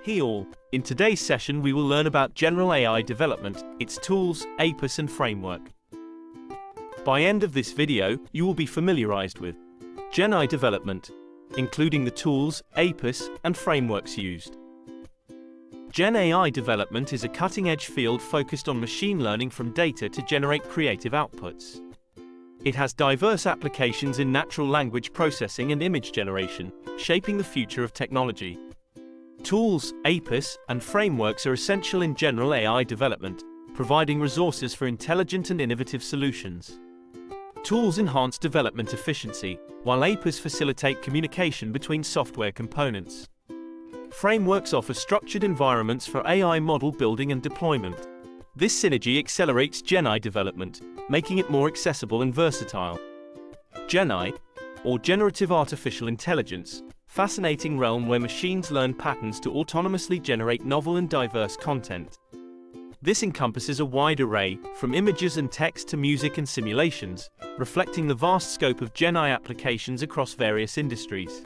Hey all, in today's session we will learn about general AI development, its tools, APIs and framework. By end of this video, you will be familiarized with GenAI development, including the tools, APIs, and frameworks used. GenAI development is a cutting-edge field focused on machine learning from data to generate creative outputs. It has diverse applications in natural language processing and image generation, shaping the future of technology. Tools, APIs, and frameworks are essential in general AI development, providing resources for intelligent and innovative solutions. Tools enhance development efficiency, while APIs facilitate communication between software components. Frameworks offer structured environments for AI model building and deployment. This synergy accelerates GenAI development, making it more accessible and versatile. GenAI, or Generative Artificial Intelligence, fascinating realm where machines learn patterns to autonomously generate novel and diverse content. This encompasses a wide array, from images and text to music and simulations, reflecting the vast scope of GenAI applications across various industries.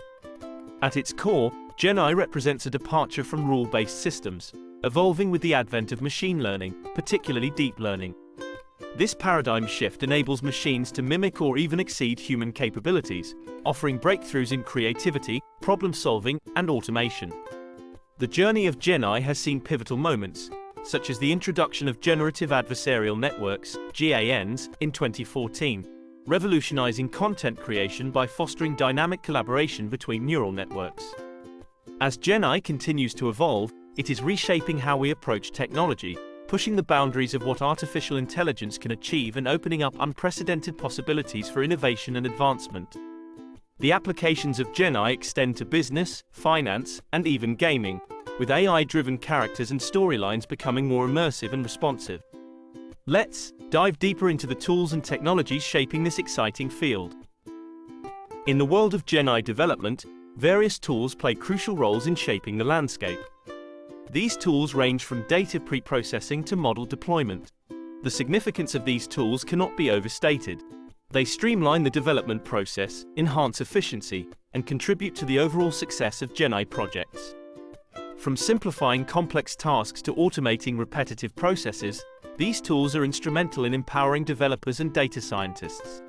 At its core, GenAI represents a departure from rule-based systems, evolving with the advent of machine learning, particularly deep learning. This paradigm shift enables machines to mimic or even exceed human capabilities, offering breakthroughs in creativity, problem-solving, and automation. The journey of GenAI has seen pivotal moments, such as the introduction of generative adversarial networks, GANs, in 2014, revolutionizing content creation by fostering dynamic collaboration between neural networks. As GenAI continues to evolve, it is reshaping how we approach technology, pushing the boundaries of what artificial intelligence can achieve and opening up unprecedented possibilities for innovation and advancement. The applications of GenAI extend to business, finance, and even gaming, with AI-driven characters and storylines becoming more immersive and responsive. Let's dive deeper into the tools and technologies shaping this exciting field. In the world of GenAI development, various tools play crucial roles in shaping the landscape. These tools range from data pre-processing to model deployment. The significance of these tools cannot be overstated. They streamline the development process, enhance efficiency, and contribute to the overall success of GenAI projects. From simplifying complex tasks to automating repetitive processes, these tools are instrumental in empowering developers and data scientists.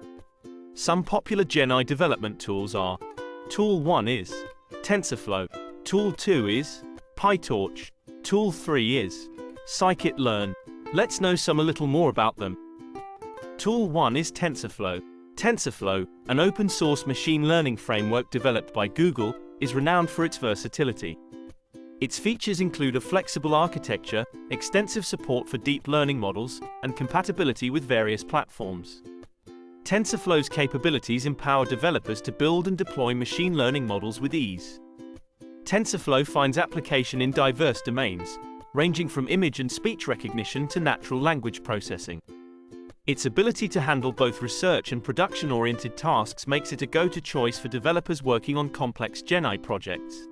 Some popular GenAI development tools are: Tool 1 is TensorFlow, Tool 2 is PyTorch, Tool 3 is Scikit-Learn. Let's know a little more about them. Tool 1 is TensorFlow. TensorFlow, an open-source machine learning framework developed by Google, is renowned for its versatility. Its features include a flexible architecture, extensive support for deep learning models, and compatibility with various platforms. TensorFlow's capabilities empower developers to build and deploy machine learning models with ease. TensorFlow finds application in diverse domains, ranging from image and speech recognition to natural language processing. Its ability to handle both research and production-oriented tasks makes it a go-to choice for developers working on complex GenAI projects.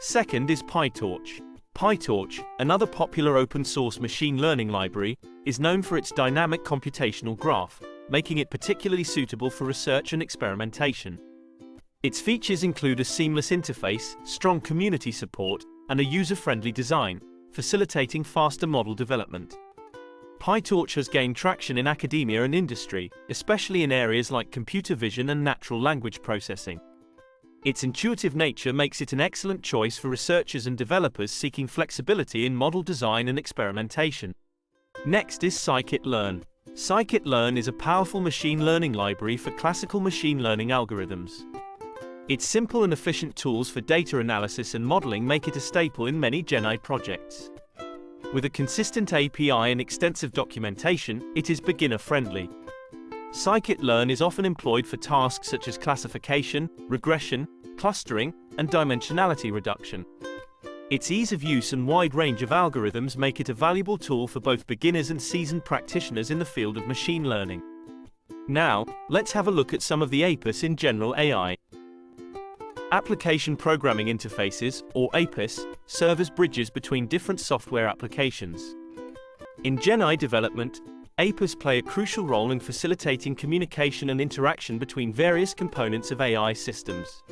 Second is PyTorch. PyTorch, another popular open-source machine learning library, is known for its dynamic computational graph, making it particularly suitable for research and experimentation. Its features include a seamless interface, strong community support, and a user-friendly design, facilitating faster model development. PyTorch has gained traction in academia and industry, especially in areas like computer vision and natural language processing. Its intuitive nature makes it an excellent choice for researchers and developers seeking flexibility in model design and experimentation. Next is Scikit-Learn. Scikit-Learn is a powerful machine learning library for classical machine learning algorithms. Its simple and efficient tools for data analysis and modeling make it a staple in many GenAI projects. With a consistent API and extensive documentation, it is beginner-friendly. Scikit-Learn is often employed for tasks such as classification, regression, clustering, and dimensionality reduction. Its ease of use and wide range of algorithms make it a valuable tool for both beginners and seasoned practitioners in the field of machine learning. Now, let's have a look at some of the APIs in general AI. Application Programming Interfaces, or APIs, serve as bridges between different software applications. In GenAI development, APIs play a crucial role in facilitating communication and interaction between various components of AI systems.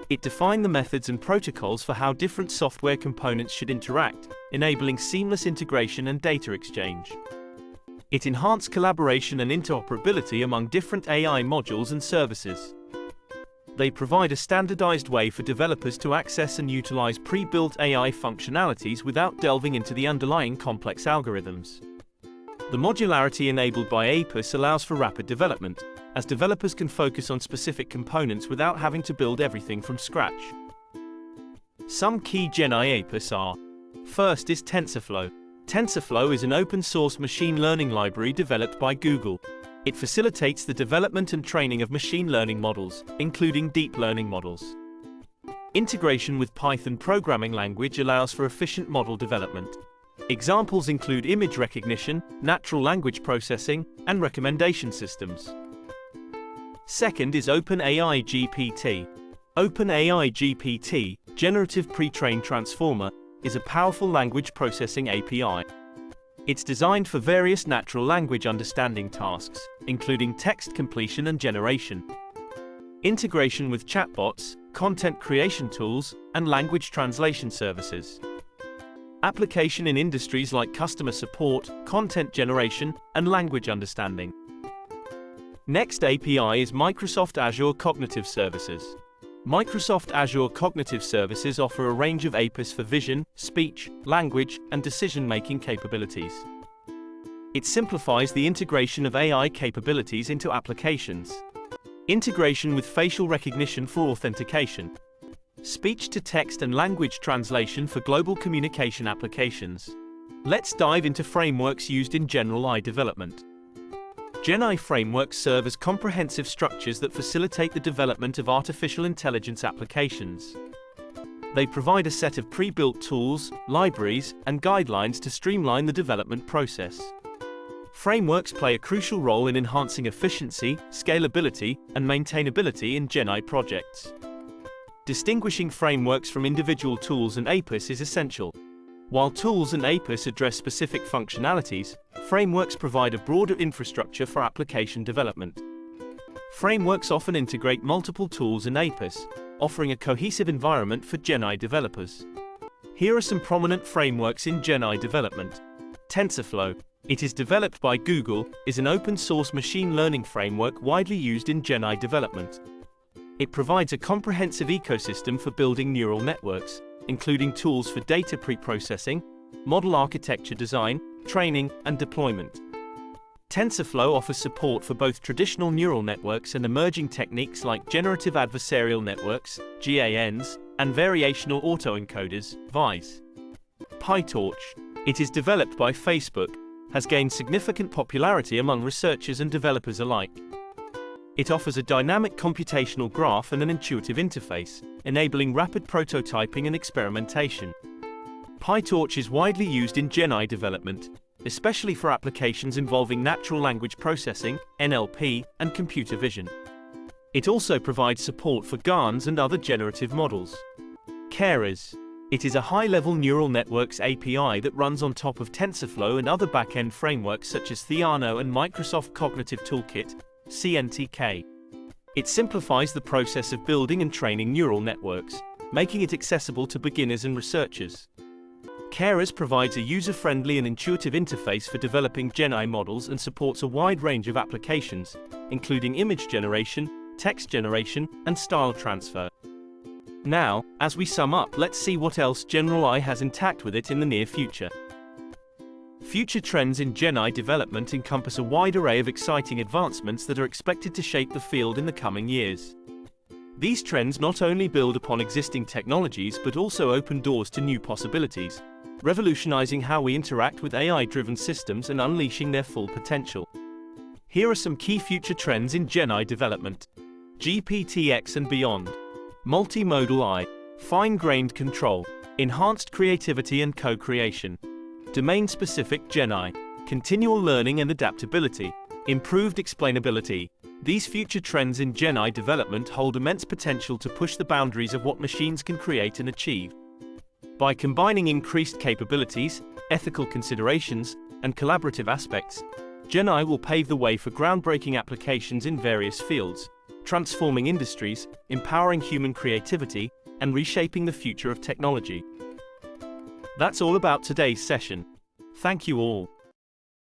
It defined the methods and protocols for how different software components should interact, enabling seamless integration and data exchange. It enhanced collaboration and interoperability among different AI modules and services. They provide a standardized way for developers to access and utilize pre-built AI functionalities without delving into the underlying complex algorithms. The modularity enabled by APUS allows for rapid development, as developers can focus on specific components without having to build everything from scratch. Some key GenAI APUS are: first is TensorFlow. TensorFlow is an open-source machine learning library developed by Google. It facilitates the development and training of machine learning models, including deep learning models. Integration with Python programming language allows for efficient model development. Examples include image recognition, natural language processing, and recommendation systems. Second is OpenAI GPT. OpenAI GPT, Generative Pre-trained Transformer, is a powerful language processing API. It's designed for various natural language understanding tasks, including text completion and generation. Integration with chatbots, content creation tools, and language translation services. Application in industries like customer support, content generation, and language understanding. Next API is Microsoft Azure Cognitive Services. Microsoft Azure Cognitive Services offer a range of APIs for vision, speech, language, and decision-making capabilities. It simplifies the integration of AI capabilities into applications. Integration with facial recognition for authentication. Speech-to-text and language translation for global communication applications. Let's dive into frameworks used in general AI development. GenAI frameworks serve as comprehensive structures that facilitate the development of artificial intelligence applications. They provide a set of pre-built tools, libraries, and guidelines to streamline the development process. Frameworks play a crucial role in enhancing efficiency, scalability, and maintainability in GenAI projects. Distinguishing frameworks from individual tools and APIs is essential. While tools and APIs address specific functionalities, frameworks provide a broader infrastructure for application development. Frameworks often integrate multiple tools and APIs, offering a cohesive environment for GenAI developers. Here are some prominent frameworks in GenAI development. TensorFlow. It is developed by Google, is an open-source machine learning framework widely used in GenAI development. It provides a comprehensive ecosystem for building neural networks, including tools for data pre-processing, model architecture design, training, and deployment. TensorFlow offers support for both traditional neural networks and emerging techniques like generative adversarial networks, GANs, and variational autoencoders, VAEs. PyTorch. It is developed by Facebook, has gained significant popularity among researchers and developers alike. It offers a dynamic computational graph and an intuitive interface, enabling rapid prototyping and experimentation. PyTorch is widely used in GenAI development, especially for applications involving natural language processing, NLP, and computer vision. It also provides support for GANs and other generative models. Keras. It is a high-level neural networks API that runs on top of TensorFlow and other back-end frameworks such as Theano and Microsoft Cognitive Toolkit, CNTK. It simplifies the process of building and training neural networks, making it accessible to beginners and researchers. Keras provides a user-friendly and intuitive interface for developing GenAI models and supports a wide range of applications, including image generation, text generation, and style transfer. Now, as we sum up, let's see what else general AI has intact with it in the near future. Future trends in GenAI development encompass a wide array of exciting advancements that are expected to shape the field in the coming years. These trends not only build upon existing technologies but also open doors to new possibilities, revolutionizing how we interact with AI-driven systems and unleashing their full potential. Here are some key future trends in GenAI development. GPT-X and beyond. Multimodal AI, fine-grained control, enhanced creativity and co-creation. Domain-specific GenAI, continual learning and adaptability, improved explainability. These future trends in GenAI development hold immense potential to push the boundaries of what machines can create and achieve. By combining increased capabilities, ethical considerations, and collaborative aspects, GenAI will pave the way for groundbreaking applications in various fields, transforming industries, empowering human creativity, and reshaping the future of technology. That's all about today's session. Thank you all.